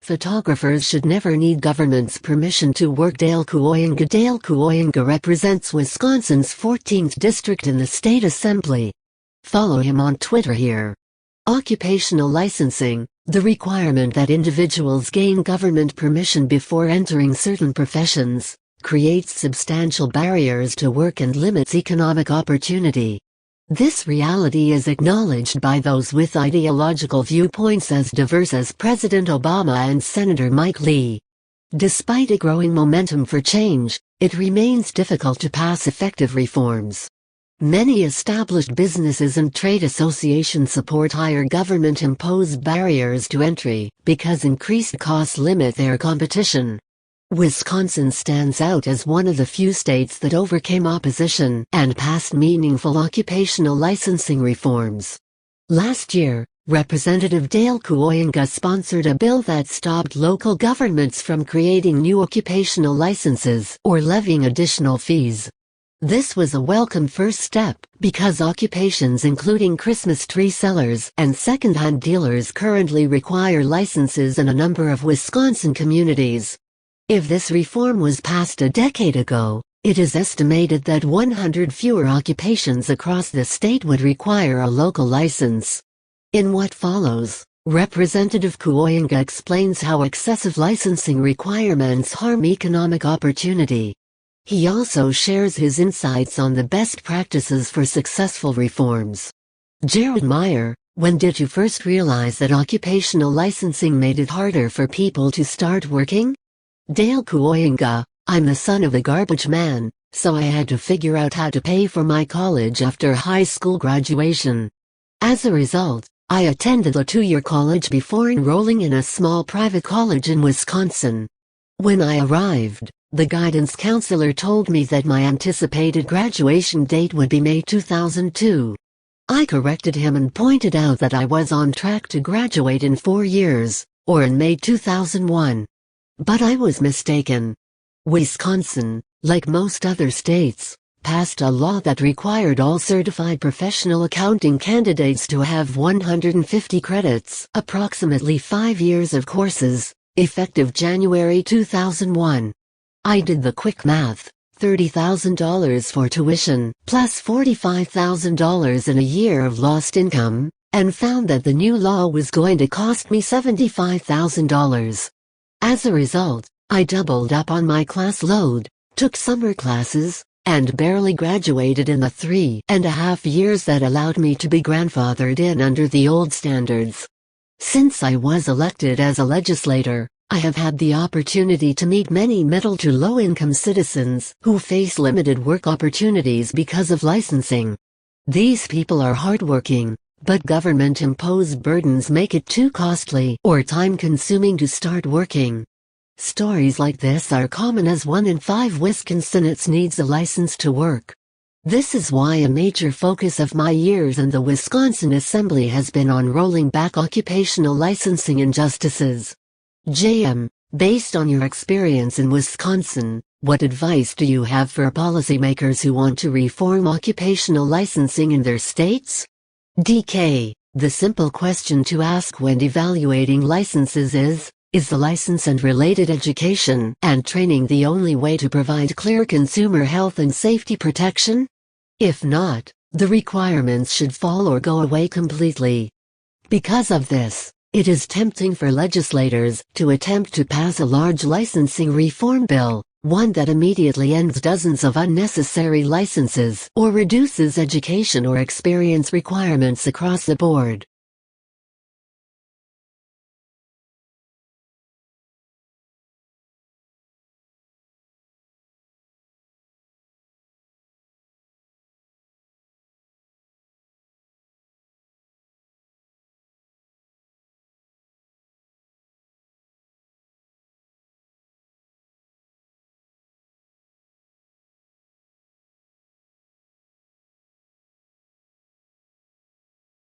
Photographers should never need government's permission to work. Dale Kooyenga. Dale Kooyenga represents Wisconsin's 14th district in the state assembly. Follow him on Twitter here. Occupational licensing, the requirement that individuals gain government permission before entering certain professions, creates substantial barriers to work and limits economic opportunity. This reality is acknowledged by those with ideological viewpoints as diverse as President Obama and Senator Mike Lee. Despite a growing momentum for change, it remains difficult to pass effective reforms. Many established businesses and trade associations support higher government-imposed barriers to entry because increased costs limit their competition. Wisconsin stands out as one of the few states that overcame opposition and passed meaningful occupational licensing reforms. Last year, Representative Dale Kooyenga sponsored a bill that stopped local governments from creating new occupational licenses or levying additional fees. This was a welcome first step because occupations including Christmas tree sellers and second-hand dealers currently require licenses in a number of Wisconsin communities. If this reform was passed a decade ago, it is estimated that 100 fewer occupations across the state would require a local license. In what follows, Representative Kooyenga explains how excessive licensing requirements harm economic opportunity. He also shares his insights on the best practices for successful reforms. Jared Meyer, when did you first realize that occupational licensing made it harder for people to start working? Dale Kooyenga, I'm the son of a garbage man, so I had to figure out how to pay for my college after high school graduation. As a result, I attended a 2-year college before enrolling in a small private college in Wisconsin. When I arrived, the guidance counselor told me that my anticipated graduation date would be May 2002. I corrected him and pointed out that I was on track to graduate in 4 years, or in May 2001. But I was mistaken. Wisconsin, like most other states, passed a law that required all certified professional accounting candidates to have 150 credits, approximately 5 years of courses, effective January 2001. I did the quick math, $30,000 for tuition, plus $45,000 in a year of lost income, and found that the new law was going to cost me $75,000. As a result, I doubled up on my class load, took summer classes, and barely graduated in the 3.5 years that allowed me to be grandfathered in under the old standards. Since I was elected as a legislator, I have had the opportunity to meet many middle to low-income citizens who face limited work opportunities because of licensing. These people are hardworking, but government-imposed burdens make it too costly or time-consuming to start working. Stories like this are common as 1 in 5 Wisconsinites needs a license to work. This is why a major focus of my years in the Wisconsin Assembly has been on rolling back occupational licensing injustices. JM, based on your experience in Wisconsin, what advice do you have for policymakers who want to reform occupational licensing in their states? DK, the simple question to ask when evaluating licenses is the license and related education and training the only way to provide clear consumer health and safety protection? If not, the requirements should fall or go away completely. Because of this, it is tempting for legislators to attempt to pass a large licensing reform bill, one that immediately ends dozens of unnecessary licenses or reduces education or experience requirements across the board.